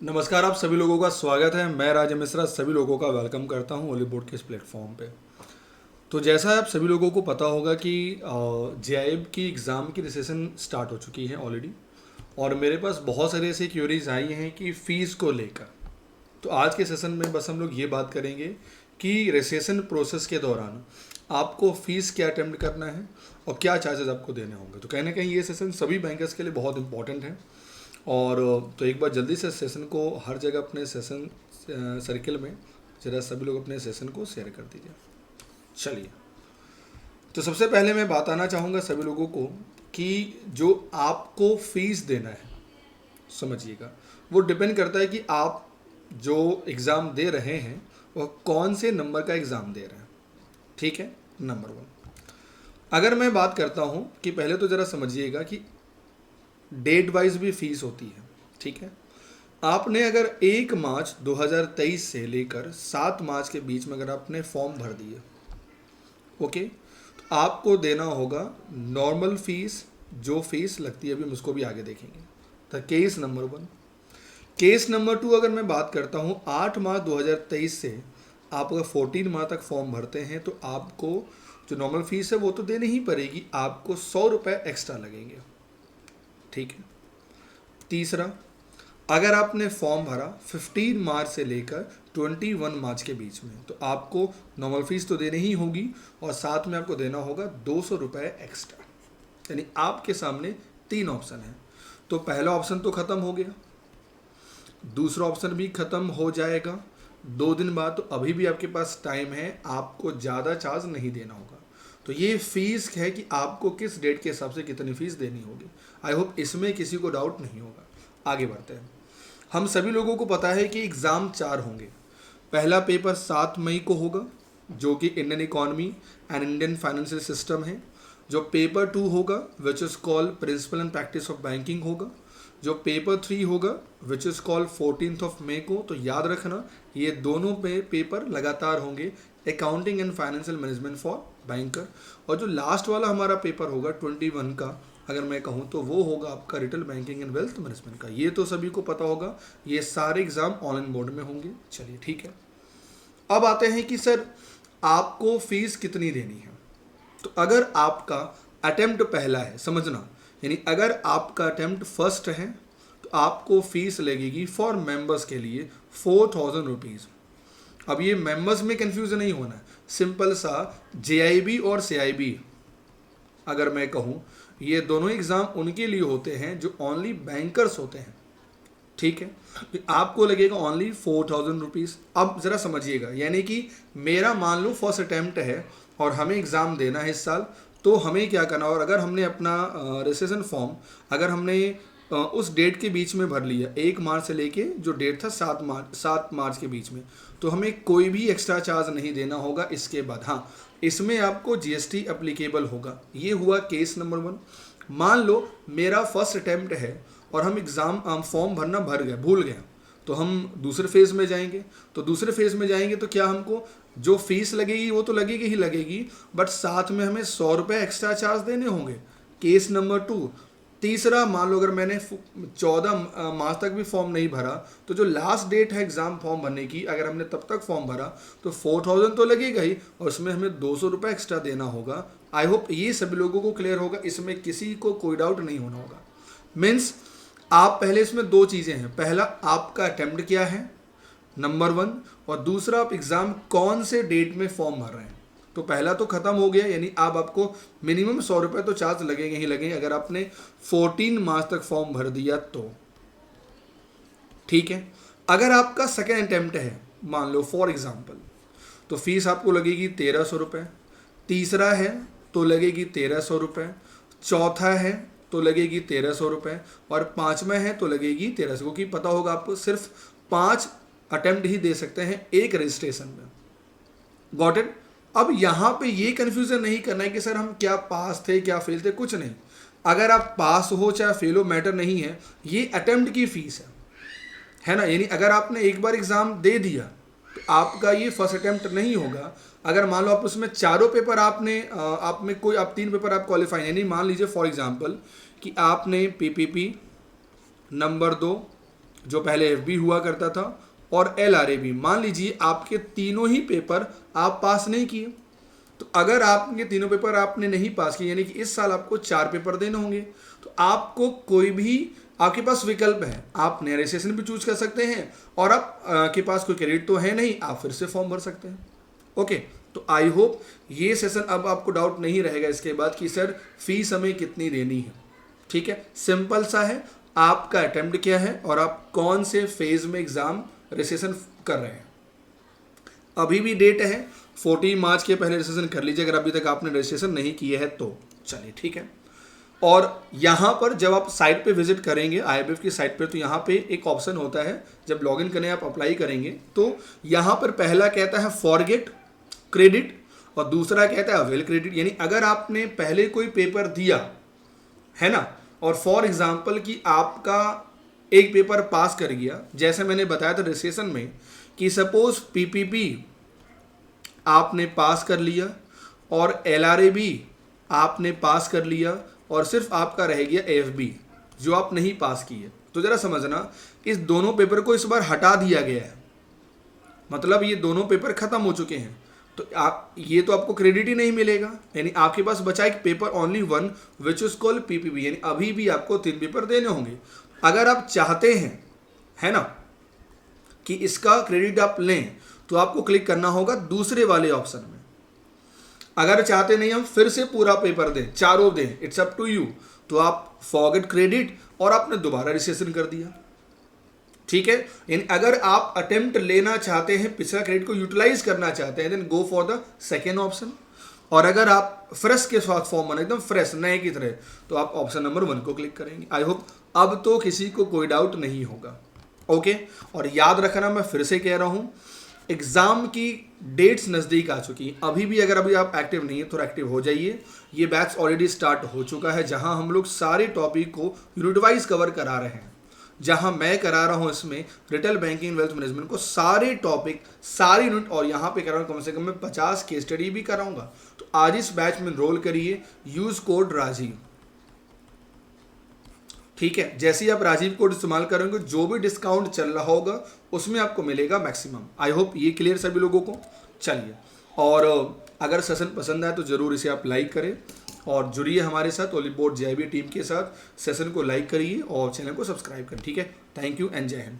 नमस्कार, आप सभी लोगों का स्वागत है। मैं राजा मिश्रा सभी लोगों का वेलकम करता हूं ओली बोर्ड के इस प्लेटफॉर्म पे। तो जैसा आप सभी लोगों को पता होगा कि जेआईब की एग्ज़ाम की रिसेशन स्टार्ट हो चुकी है ऑलरेडी, और मेरे पास बहुत सारे ऐसे क्यूरीज आई हैं कि फ़ीस को लेकर। तो आज के सेशन में बस हम लोग ये बात करेंगे कि रिसेशन प्रोसेस के दौरान आपको फ़ीस क्या अटेम्प्ट करना है और क्या चार्जेस आपको देने होंगे। तो कहीं ना कहीं ये सेशन सभी बैंकर्स के लिए बहुत इंपॉर्टेंट है। और तो एक बार जल्दी से सेशन को हर जगह अपने सेशन सर्किल में ज़रा सभी लोग अपने सेशन को शेयर कर दीजिए। चलिए, तो सबसे पहले मैं बताना चाहूँगा सभी लोगों को कि जो आपको फीस देना है, समझिएगा, वो डिपेंड करता है कि आप जो एग्ज़ाम दे रहे हैं वह कौन से नंबर का एग्ज़ाम दे रहे हैं। ठीक है, नंबर वन। अगर मैं बात करता हूँ कि पहले तो ज़रा समझिएगा कि डेट वाइज भी फीस होती है। ठीक है, आपने अगर 1 मार्च 2023 से लेकर 7 मार्च के बीच में अगर आपने फॉर्म भर दिए, ओके, तो आपको देना होगा नॉर्मल फीस, जो फीस लगती है अभी हम उसको भी आगे देखेंगे। तो case number one. Case number two, अगर मैं बात करता हूँ 8 मार्च 2023 से आप अगर 14 मार्च तक फॉर्म भरते हैं तो आपको जो नॉर्मल फीस है वो तो देनी ही पड़ेगी, आपको 100 रुपये एक्स्ट्रा लगेंगे। ठीक है। तीसरा, अगर आपने फॉर्म भरा 15 मार्च से लेकर 21 मार्च के बीच में तो आपको नॉर्मल फीस तो देनी ही होगी और साथ में आपको देना होगा 200 रुपये एक्स्ट्रा। यानी आपके सामने 3 ऑप्शन है। तो पहला ऑप्शन तो ख़त्म हो गया, दूसरा ऑप्शन भी ख़त्म हो जाएगा 2 दिन बाद। तो अभी भी आपके पास टाइम है, आपको ज़्यादा चार्ज नहीं देना होगा। तो ये फीस है कि आपको किस डेट के हिसाब से कितनी फ़ीस देनी होगी। आई होप इसमें किसी को डाउट नहीं होगा। आगे बढ़ते हैं। हम सभी लोगों को पता है कि एग्ज़ाम 4 होंगे। पहला पेपर 7 मई को होगा, जो कि Indian economy and Indian financial system है। जो पेपर 2 होगा which is called principle and practice of banking होगा। जो पेपर 3 होगा विच इज़ कॉल्ड 14 मई को। तो याद रखना, ये दोनों पेपर लगातार होंगे, accounting and financial management for banker. और जो लास्ट वाला हमारा पेपर होगा 21 का, अगर मैं कहूँ तो वो होगा आपका retail banking and wealth management का। ये तो सभी को पता होगा, ये सारे एग्जाम ऑनलाइन मोड में होंगे। चलिए ठीक है, अब आते हैं कि सर आपको फीस कितनी देनी है। तो अगर आपका अटेम्प्ट पहला है, समझना, यानी अगर आपका अटेम्प्ट फर्स्ट है तो आपको फीस लगेगी फॉर मेंबर्स के लिए 4000 रुपीज़। अब ये मेंबर्स में कंफ्यूजन नहीं होना है, सिंपल सा जेआईबी और सीआईबी अगर मैं कहूँ, ये दोनों एग्ज़ाम उनके लिए होते हैं जो ओनली बैंकर्स होते हैं। ठीक है, तो आपको लगेगा ओनली 4000 रुपीज़। अब ज़रा समझिएगा, यानी कि मेरा मान लो फर्स्ट अटैम्प्ट है और हमें एग्ज़ाम देना है इस साल, तो हमें क्या करना, और अगर हमने अपना रजिस्ट्रेशन फॉर्म अगर हमने उस डेट के बीच में भर लिया, 1 मार्च से लेके जो डेट था 7 मार्च के बीच में, तो हमें कोई भी एक्स्ट्रा चार्ज नहीं देना होगा इसके बाद। हाँ, इसमें आपको जीएसटी एप्लीकेबल होगा। ये हुआ केस नंबर वन। मान लो मेरा फर्स्ट अटैम्प्ट है और हम फॉर्म भरना भूल गए, तो हम दूसरे फेज़ में जाएंगे। तो दूसरे फेज़ में जाएंगे तो क्या हमको जो फीस लगेगी वो तो लगेगी ही लगेगी, बट साथ में हमें 100 रुपये एक्स्ट्रा चार्ज देने होंगे। Case number two. तीसरा, मान लो अगर मैंने 14 मार्च तक भी फॉर्म नहीं भरा, तो जो लास्ट डेट है एग्ज़ाम फॉर्म भरने की, अगर हमने तब तक फॉर्म भरा तो 4000 तो लगेगा ही और उसमें हमें 200 रुपये एक्स्ट्रा देना होगा। आई होप ये सभी लोगों को क्लियर होगा, इसमें किसी को कोई डाउट नहीं होना होगा। मीन्स आप पहले इसमें दो चीज़ें हैं, पहला आपका अटेम्प्ट क्या है, नंबर वन, और दूसरा आप एग्ज़ाम कौन से डेट में फॉर्म भर रहे हैं। तो पहला तो ख़त्म हो गया, यानी अब आपको मिनिमम 100 रुपये तो चार्ज लगेंगे ही लगेंगे अगर आपने 14 मार्च तक फॉर्म भर दिया तो। ठीक है, अगर आपका सेकेंड अटेम्प्ट है, मान लो फॉर एग्ज़ाम्पल, तो फीस आपको लगेगी 1300 रुपये। तीसरा है तो लगेगी 1300 रुपये, चौथा है तो लगेगी 1300 रुपये, और पाँचवा है तो लगेगी 1300, क्योंकि पता होगा आपको सिर्फ 5 अटेम्प्ट ही दे सकते हैं एक रजिस्ट्रेशन में। Got it. अब यहाँ पे ये कन्फ्यूज़न नहीं करना है कि सर हम क्या पास थे क्या फेल थे, कुछ नहीं। अगर आप पास हो चाहे फेल हो मैटर नहीं है, ये अटेम्प्ट की फ़ीस है ना। यानी अगर आपने एक बार एग्ज़ाम दे दिया तो आपका ये फर्स्ट अटेम्प्ट नहीं होगा। अगर मान लो आप उसमें चारों पेपर आपने आप में कोई आप 3 पेपर आप क्वालिफाई, यानी मान लीजिए फॉर एग्जांपल कि आपने पीपीपी, नंबर 2 जो पहले FB हुआ करता था, और LRA भी। मान लीजिए आपके तीनों ही पेपर आप पास नहीं किए, तो अगर आपके तीनों पेपर आपने नहीं पास किए, यानी कि इस साल आपको 4 पेपर देने होंगे, तो आपको कोई भी, आपके पास विकल्प है, आप नया रजिस्ट्रेशन भी चूज कर सकते हैं, और आप के पास कोई क्रेडिट तो है नहीं, आप फिर से फॉर्म भर सकते हैं। ओके, तो आई होप ये सेशन अब आपको डाउट नहीं रहेगा इसके बाद कि सर फीस हमें कितनी देनी है। ठीक है, सिंपल सा है, आपका अटेम्प्ट क्या है और आप कौन से फेज में एग्जाम रजिस्ट्रेशन कर रहे हैं। अभी भी डेट है, 14 मार्च के पहले रजिस्ट्रेशन कर लीजिए अगर अभी तक आपने रजिस्ट्रेशन नहीं किया है तो। चलिए ठीक है, और यहाँ पर जब आप साइट पे विजिट करेंगे IIBF की साइट पे, तो यहाँ पे एक ऑप्शन होता है, जब लॉगिन करें आप अप्लाई करेंगे, तो यहाँ पर पहला कहता है फॉरगेट क्रेडिट और दूसरा कहता है अवेल क्रेडिट। यानी अगर आपने पहले कोई पेपर दिया है ना, और फॉर एग्जाम्पल कि आपका एक पेपर पास कर गया, जैसे मैंने बताया था रजिस्ट्रेशन में कि सपोज PPP आपने पास कर लिया और LRA भी आपने पास कर लिया, और सिर्फ आपका रह गया FB जो आप नहीं पास किए, तो जरा समझना, इस दोनों पेपर को इस बार हटा दिया गया है, मतलब ये दोनों पेपर खत्म हो चुके हैं, तो आप ये तो आपको क्रेडिट ही नहीं मिलेगा। यानी आपके पास बचा एक paper only one which is called PPP, यानी अभी भी आपको 3 पेपर देने होंगे। अगर आप चाहते हैं, है ना, कि इसका क्रेडिट आप लें, तो आपको क्लिक करना होगा दूसरे वाले ऑप्शन में। अगर चाहते नहीं हम फिर से पूरा पेपर दें, चारों दें, इट्स अप टू यू, तो आप फॉरगेट क्रेडिट और आपने दोबारा रजिस्ट्रेशन कर दिया। ठीक है, यानी अगर आप अटेम्प्ट लेना चाहते हैं, पिछला क्रेडिट को यूटिलाइज करना चाहते हैं, then go for the second option. और अगर आप फ्रेश के साथ फॉर्म बना, एकदम फ्रेश नए की तरह, तो आप ऑप्शन नंबर 1 को क्लिक करेंगे। आई होप अब तो किसी को कोई डाउट नहीं होगा। ओके, और याद रखना, मैं फिर से कह रहा हूं, एग्जाम की डेट्स नज़दीक आ चुकी हैं। अभी भी अगर अभी आप एक्टिव नहीं है, थोड़ा एक्टिव हो जाइए। ये बैच ऑलरेडी स्टार्ट हो चुका है, जहां हम लोग सारे टॉपिक को यूनिट वाइज कवर करा रहे हैं। जहां मैं करा रहा हूं इसमें रिटेल बैंकिंग वेल्थ मैनेजमेंट को सारे टॉपिक, सारी यूनिट, और यहाँ पे करा कम से कम मैं 50 केस स्टडी भी कराऊंगा। तो आज इस बैच में एनरोल करिए, यूज कोड राजीव। ठीक है, जैसे ही आप राजीव कोड इस्तेमाल करेंगे, जो भी डिस्काउंट चल रहा होगा उसमें आपको मिलेगा मैक्सिमम। आई होप ये क्लियर सभी लोगों को। चलिए, और अगर सेशन पसंद आए तो ज़रूर इसे आप लाइक करें और जुड़िए हमारे साथ ओलिव बोर्ड JIB टीम के साथ। सेशन को लाइक करिए और चैनल को सब्सक्राइब करें। ठीक है, थैंक यू एंड जय हिंद।